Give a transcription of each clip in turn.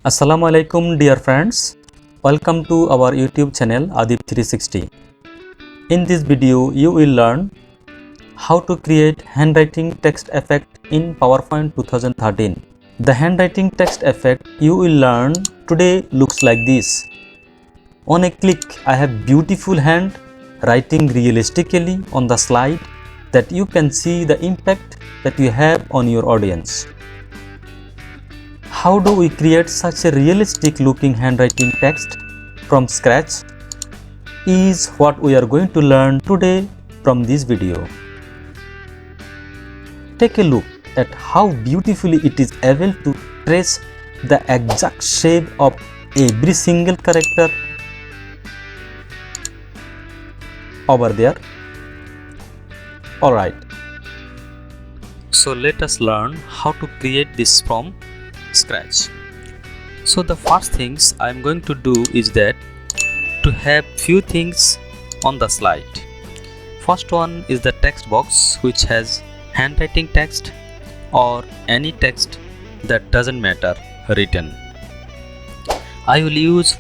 Assalamu alaikum dear friends, welcome to our YouTube channel Adib360. In this video you will learn how to create handwriting text effect in PowerPoint 2013. The handwriting text effect you will learn today looks like this. On a click I have beautiful hand writing realistically on the slide that you can see the impact that you have on your audience. How do we create such a realistic looking handwriting text from scratch is what we are going to learn today from this video. Take a look at how beautifully it is able to trace the exact shape of every single character over there. Alright, so let us learn how to create this from scratch. So the first things I am going to do is that to have few things on the slide. First one is the text box, which has handwriting text or any text that doesn't matter written. I will use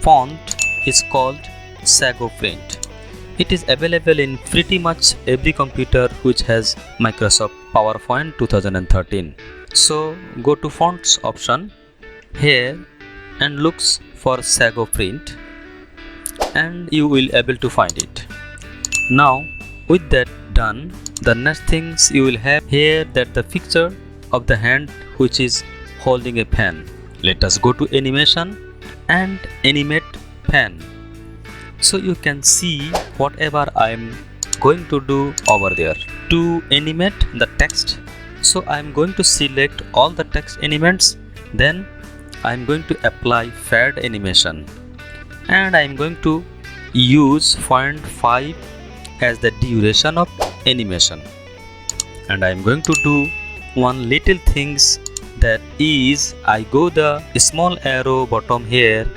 font is called Sago Print. It is available in pretty much every computer which has Microsoft PowerPoint 2013. So go to fonts option here and looks for Sago Print and you will able to find it. Now with that done, the next things you will have here that the picture of the hand which is holding a pen. Let us go to animation and animate pen. So you can see whatever I am going to do over there. To animate the text, so I am going to select all the text elements, then I am going to apply fade animation and I am going to use 0.5 as the duration of animation, and I am going to do one little things, that is I go the small arrow bottom here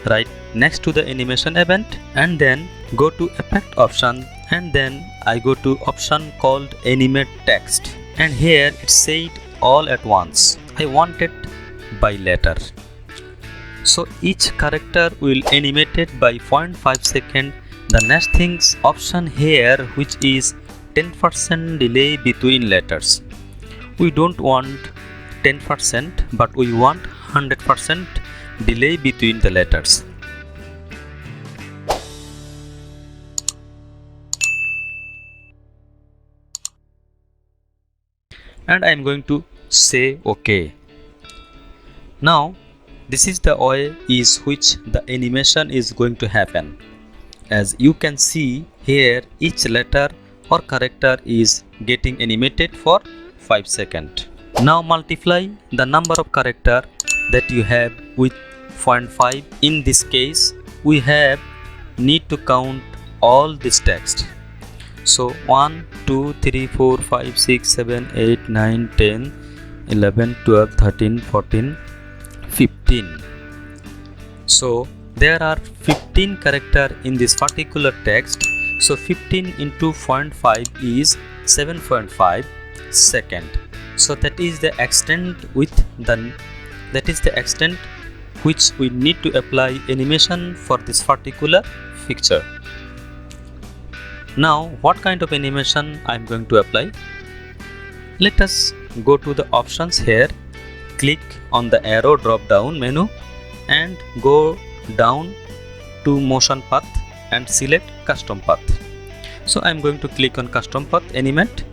right next to the animation event and then go to effect option and then I go to option called Animate Text, and here it said all at once. I want it by letter. So each character will animate it by 0.5 second. The next things option here which is 10% delay between letters. We don't want 10% but we want 100% delay between the letters. And I am going to say OK. Now this is the way is which the animation is going to happen. As you can see here, each letter or character is getting animated for 5 seconds. Now multiply the number of character that you have with 0.5. In this case we have need to count all this text. So 1, 2, 3, 4, 5, 6, 7, 8, 9, 10, 11, 12, 13, 14, 15. So there are 15 character in this particular text. So 15 into 0.5 is 7.5 second. So that is the extent which we need to apply animation for this particular picture. Now what kind of animation I am going to apply? Let us go to the options here, click on the arrow drop down menu and go down to motion path and select custom path. So I am going to click on custom path animate.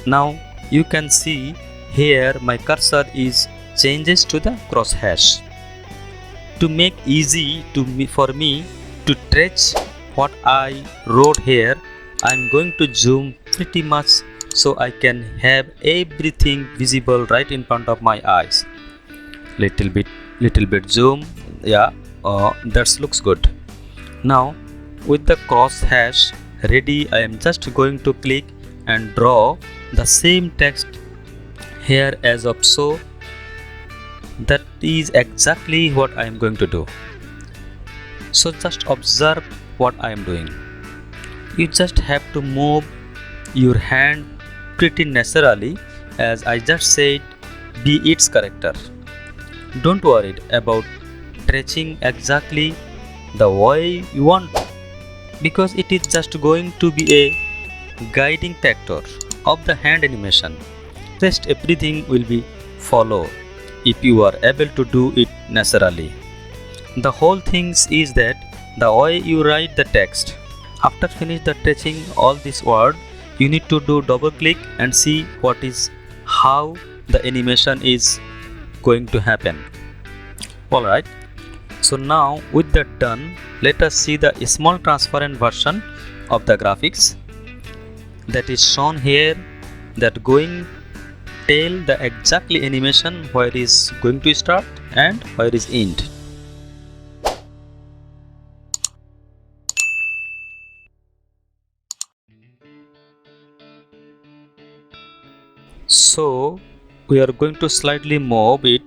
Now you can see here my cursor is changes to the cross hash. To make easy for me to trace what I wrote here, I am going to zoom pretty much so I can have everything visible right in front of my eyes. Little bit zoom. Yeah, that looks good. Now with the cross hash ready, I am just going to click and draw the same text here as of so. That is exactly what I am going to do. So just observe what I am doing. You just have to move your hand pretty naturally, as I just said, be its character. don't worry about stretching exactly the way you want, because it is just going to be a guiding factor of the hand animation. Rest everything will be follow if you are able to do it naturally. The whole thing is that the way you write the text. After finish the stretching all this word, you need to do double click and see what is how the animation is going to happen. Alright, so now with that done, let us see the small transparent version of the graphics that is shown here, that going tell the exactly animation where is going to start and where is end. So we are going to slightly move it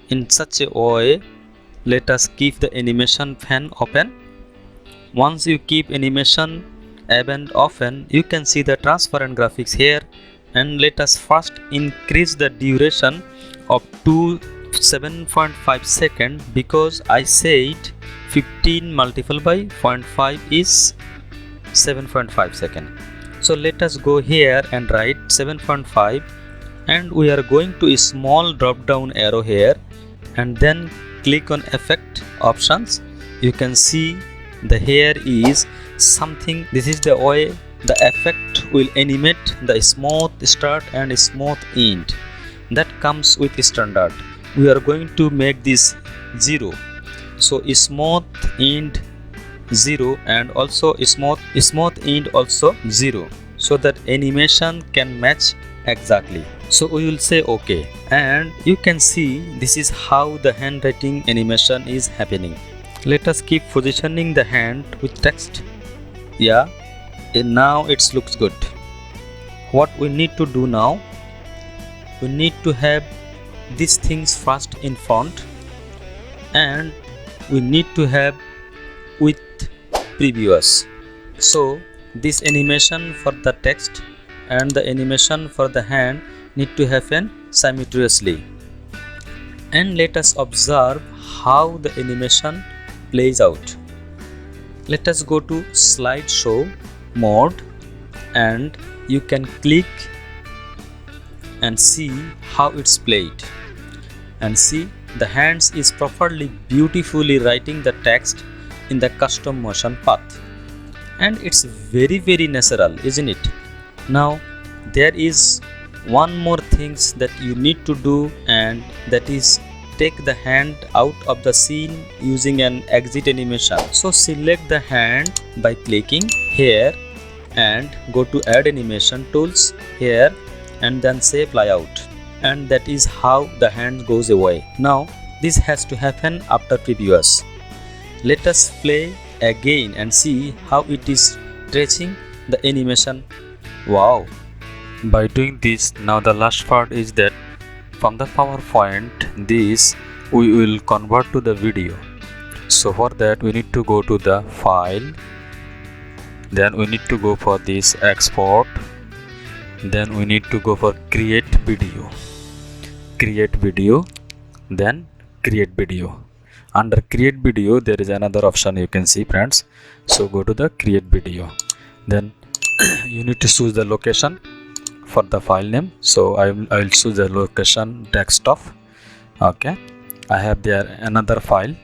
in such a way. Let us keep the animation fan open. Once you keep animation event open, you can see the transparent graphics here. And let us first increase the duration up to 7.5 seconds, because I said 15 multiplied by 0.5 is 7.5 seconds. So let us go here and write 7.5, and we are going to a small drop down arrow here and then click on effect options. You can see the here is something. This is the way the effect will animate the smooth start and smooth end that comes with standard. We are going to make this 0, so smooth end 0 and also smooth end also 0, so that animation can match exactly. So we will say OK, and you can see this is how the handwriting animation is happening. Let us keep positioning the hand with text. Yeah, and now it looks good. What we need to do now, we need to have these things first in front, and we need to have with previous. So this animation for the text and the animation for the hand need to happen simultaneously. And let us observe how the animation plays out. Let us go to slideshow mode, and you can click and see how it's played, and see the hands is properly beautifully writing the text in the custom motion path, and it's very natural, isn't it? Now there is one more things that you need to do, and that is take the hand out of the scene using an exit animation. So select the hand by clicking here and go to add animation tools here and then say fly out, and that is how the hand goes away. Now this has to happen after previous. Let us play again and see how it is stretching the animation. Wow! By doing this, now the last part is that from the PowerPoint this we will convert to the video. So for that we need to go to the file, then we need to go for this export, then we need to go for create video, then create video. Under create video there is another option you can see, friends. So go to the create video, then you need to choose the location for the file name. So I will choose the location desktop. Okay, I have there another file.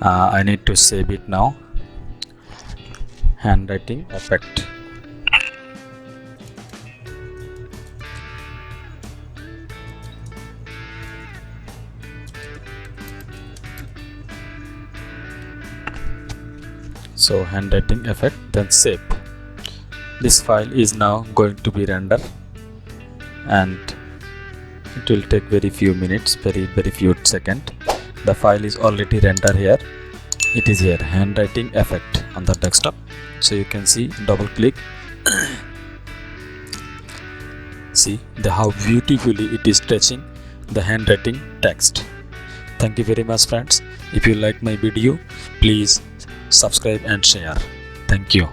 I need to save it now. Handwriting effect. So handwriting effect, then save. This file is now going to be rendered, and it will take very few minutes, very few seconds. The file is already rendered here. It is here, handwriting effect on the desktop. So you can see, double click. See how beautifully it is stretching the handwriting text. Thank you very much, friends. If you like my video, please subscribe and share. Thank you.